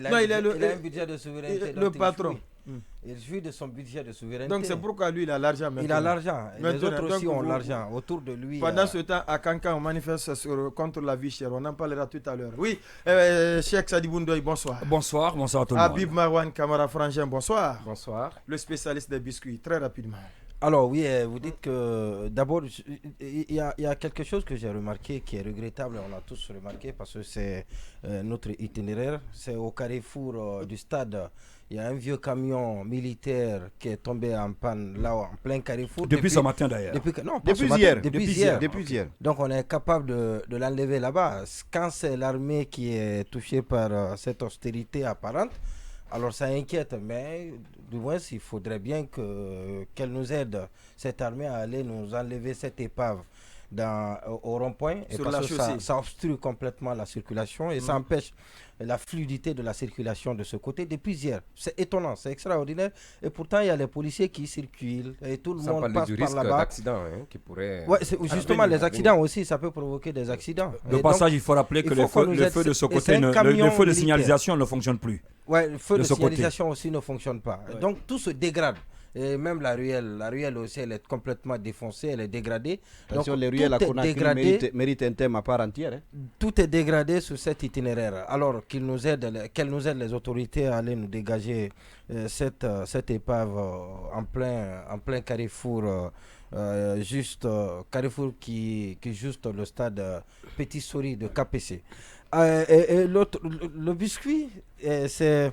Non, il a un budget de souveraineté. Le patron. Il jouit de son budget de souveraineté. Donc c'est pourquoi lui, il a l'argent maintenant. Il a l'argent. Les autres aussi ont l'argent. Autour de lui. Pendant ce temps, à Kankan, on manifeste contre la vie chère. On en parlera tout à l'heure. Oui, Cheikh Sadibou Ndoye, bonsoir. Bonsoir à tout le monde. Habib Marwan Kamara Frangin, bonsoir. Bonsoir. Le spécialiste des biscuits, très rapidement. Alors oui, vous dites que d'abord, il y a quelque chose que j'ai remarqué qui est regrettable, on l'a tous remarqué parce que c'est notre itinéraire, c'est au carrefour du stade. Il y a un vieux camion militaire qui est tombé en panne là en plein carrefour. Depuis ce matin d'ailleurs. Depuis hier. Donc on est capable de l'enlever là-bas. Quand c'est l'armée qui est touchée par cette austérité apparente, alors ça inquiète, mais du moins il faudrait bien qu'elle nous aide, cette armée, à aller nous enlever cette épave au rond-point, et parce que ça obstrue complètement la circulation et ça empêche la fluidité de la circulation de ce côté depuis hier. C'est étonnant, c'est extraordinaire, et pourtant il y a les policiers qui circulent et tout le monde passe par là-bas. D'accident, qui pourrait... Ouais, justement les accidents aussi, ça peut provoquer des accidents. De passage, il faut rappeler que le feu de ce côté, le feu de signalisation ne fonctionne plus. Ouais, le feu de signalisation aussi ne fonctionne pas. Ouais. Donc tout se dégrade. Et même la ruelle aussi, elle est complètement défoncée, elle est dégradée. Attention, les ruelles à Conakry méritent un thème à part entière. Tout est dégradé sur cet itinéraire. Alors qu'elles nous aident les autorités à aller nous dégager cette épave en plein carrefour, carrefour qui est juste le stade Petit Sori de KPC. Et le biscuit, c'est...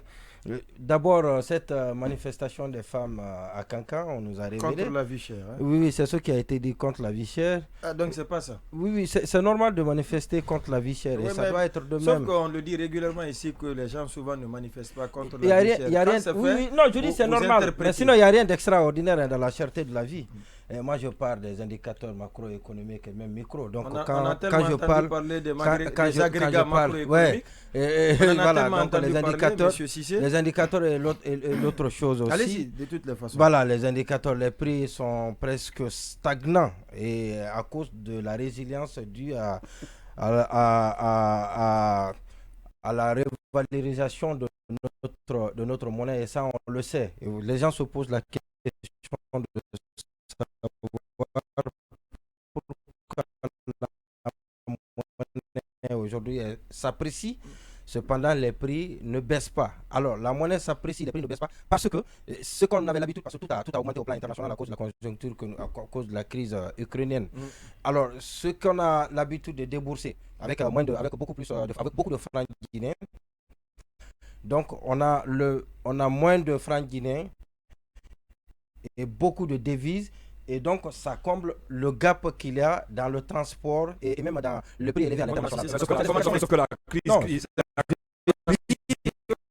D'abord, cette manifestation des femmes à Kankan, on nous a révélé. Contre la vie chère. Hein? Oui, c'est ce qui a été dit contre la vie chère. Ah, donc c'est pas ça. Oui, c'est normal de manifester contre la vie chère, et ça doit être de même. Sauf qu'on le dit régulièrement ici que les gens souvent ne manifestent pas contre la vie chère. Il y a rien. Non, je dis c'est normal. Mais sinon, il n'y a rien d'extraordinaire dans la cherté de la vie. Et moi, je parle des indicateurs macroéconomiques et même micro. Donc, quand je parle, parler des agrégats macroéconomiques, voilà, donc les indicateurs et l'autre chose aussi. Allez-y, de toutes les façons. Voilà, les indicateurs, les prix sont presque stagnants, et à cause de la résilience due à la revalorisation de notre monnaie, et ça on le sait. Et les gens se posent la question de savoir pourquoi la monnaie aujourd'hui s'apprécie. Cependant, les prix ne baissent pas. Alors, la monnaie s'apprécie, les prix ne baissent pas parce que ce qu'on avait l'habitude, parce que tout a augmenté au plan international à cause de la conjoncture, à cause de la crise ukrainienne. Alors, ce qu'on a l'habitude de débourser avec beaucoup de francs guinéens, donc on a moins de francs guinéens et beaucoup de devises. Et donc, ça comble le gap qu'il y a dans le transport et même dans le prix élevé à l'international.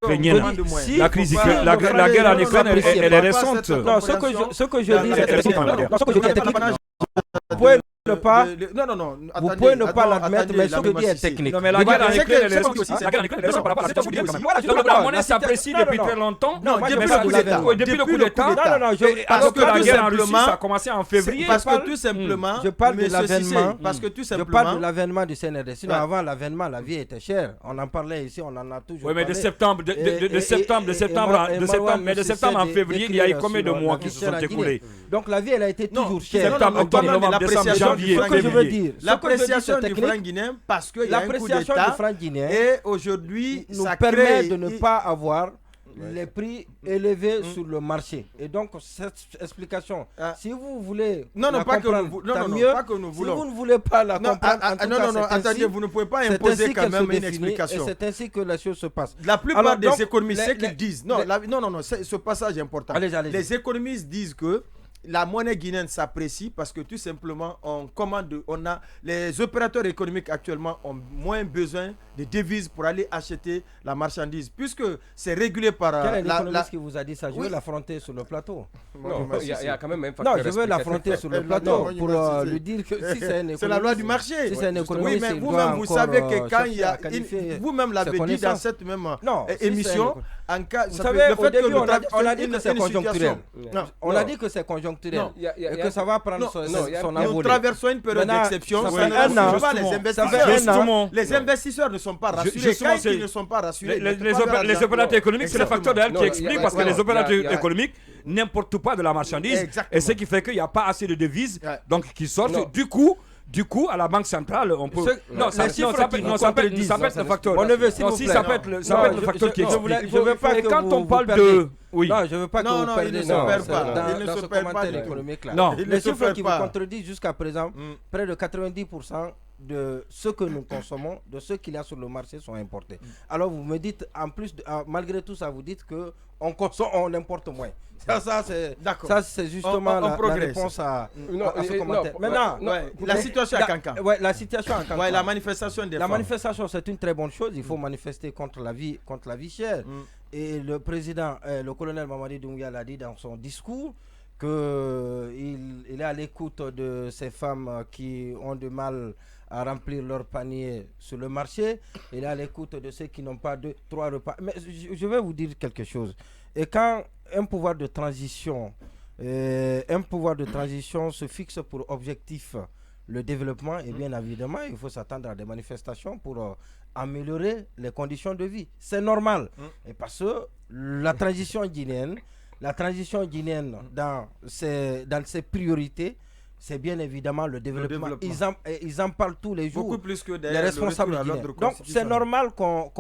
La guerre en Ukraine, elle est récente. Non, ce que je dis, ne pas. Non. Vous pouvez ne pas l'admettre, mais ce que je dis est technique. Non, mais la guerre en Ukraine, elle est récente par rapport à la situation. Donc la monnaie s'apprécie depuis très longtemps. Non, depuis le coup d'État. Alors que la guerre en Russie, ça a commencé en février. Parce que tout simplement. Je parle de l'avènement. Parce que tout simplement. Je parle de l'avènement du CNRD. Sinon, avant l'avènement, la vie était chère. On en parlait ici, on en a toujours. Oui, mais de septembre en février, il y a eu combien de mois qui se sont écoulés? Donc la vie, elle a été toujours chère. Septembre, octobre, novembre, décembre, janvier. Ce que je veux dire, l'appréciation du franc guinéen, parce qu'il y a un coup d'État, et aujourd'hui, nous permet de ne pas avoir les prix élevés sur le marché. Et donc, cette explication, si vous voulez pas que nous voulons. Si vous ne voulez pas la comprendre, attendez, vous ne pouvez pas imposer quand même une explication. Et c'est ainsi que la chose se passe. La plupart des économistes, c'est qu'ils disent, ce passage est important. Les économistes disent que la monnaie guinéenne s'apprécie parce que tout simplement les opérateurs économiques actuellement ont moins besoin de devises pour aller acheter la marchandise, puisque c'est régulé par quel est l'économiste qui vous a dit ça? Je veux l'affronter sur le plateau. Il y a quand même un facteur. Non, je veux l'affronter sur le plateau pour lui dire que si c'est un économiste, c'est la loi du marché. Si c'est un économiste, oui, mais vous-même vous savez que quand il y a vous-même l'avez dit dans cette même émission, en cas, vous savez, au début on a dit que c'est conjoncturel. On a dit que c'est conjoncturel. conjoncturelle et que ça va prendre son envolée. Nous traversons une période d'exception. Ça fait un an. Les investisseurs ne sont pas rassurés. Quand ils ne sont pas rassurés, les opérateurs économiques, c'est le facteur de qui explique parce que les opérateurs économiques n'importent pas de la marchandise et ce qui fait qu'il n'y a pas assez de devises donc qui sortent. Du coup, à la Banque centrale, on peut. Ça peut être le facteur. Si ça peut être le facteur qui explique. Je veux pas que quand on parle de. Oui. Non, je veux pas que vous perdiez dans ce commentaire économique là. Non. Les chiffres qui vous contredisent jusqu'à présent, près de 90% de ce que nous consommons, de ce qu'il y a sur le marché sont importés. Alors vous me dites, en plus, malgré tout ça, vous dites que on importe moins. Ça c'est justement la réponse à ce commentaire. Maintenant, la situation à Kankan. La situation à Kankan. La manifestation des femmes. La manifestation, c'est une très bonne chose. Il faut manifester contre la vie chère. Et le président, le colonel Mamadi Doumbouya l'a dit dans son discours qu'il est à l'écoute de ces femmes qui ont du mal à remplir leur panier sur le marché. Il est à l'écoute de ceux qui n'ont pas 3 repas. Mais je vais vous dire quelque chose. Et quand un pouvoir de transition se fixe pour objectif le développement, et bien évidemment, il faut s'attendre à des manifestations pour améliorer les conditions de vie. C'est normal. Et parce que la transition guinéenne dans ses priorités, c'est bien évidemment le développement. Ils en parlent tous les jours. Beaucoup plus que les responsables guinéens. Donc c'est normal qu'on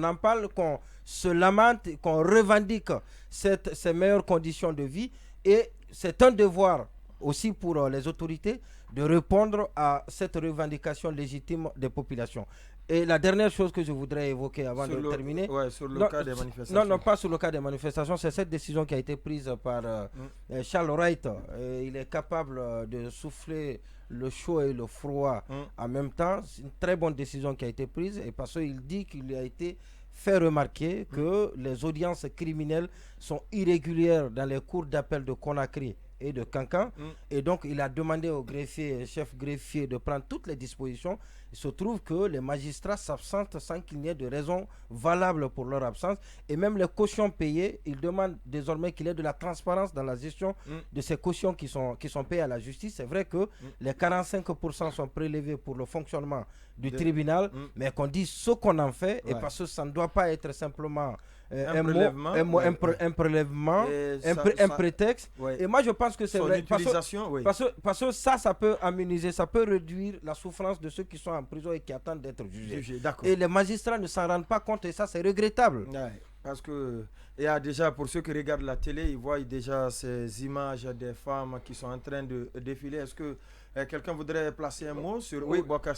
en parle, qu'on se lamente, qu'on revendique ces meilleures conditions de vie. Et c'est un devoir aussi pour les autorités de répondre à cette revendication légitime des populations. Et la dernière chose que je voudrais évoquer avant de terminer... sur le cas des manifestations. Non, pas sur le cas des manifestations. C'est cette décision qui a été prise par Charles Wright. Il est capable de souffler le chaud et le froid en même temps. C'est une très bonne décision qui a été prise. Et parce qu'il dit qu'il a été fait remarquer que les audiences criminelles sont irrégulières dans les cours d'appel de Conakry et de Kankan. Et donc il a demandé au chef greffier de prendre toutes les dispositions. Il se trouve que les magistrats s'absentent sans qu'il n'y ait de raison valable pour leur absence. Et même les cautions payées, il demande désormais qu'il y ait de la transparence dans la gestion de ces cautions qui sont payées à la justice. C'est vrai que les 45% sont prélevés pour le fonctionnement du tribunal, mais qu'on dise ce qu'on en fait, et parce que ça ne doit pas être simplement un prélèvement, un prétexte. Et moi je pense que c'est vrai. Parce que ça peut améniser, ça peut réduire la souffrance de ceux qui sont en prison et qui attendent d'être jugés. Et les magistrats ne s'en rendent pas compte et ça c'est regrettable. Parce que déjà pour ceux qui regardent la télé, ils voient déjà ces images des femmes qui sont en train de défiler. Est-ce que quelqu'un voudrait placer un mot sur... Oui, Boubacar.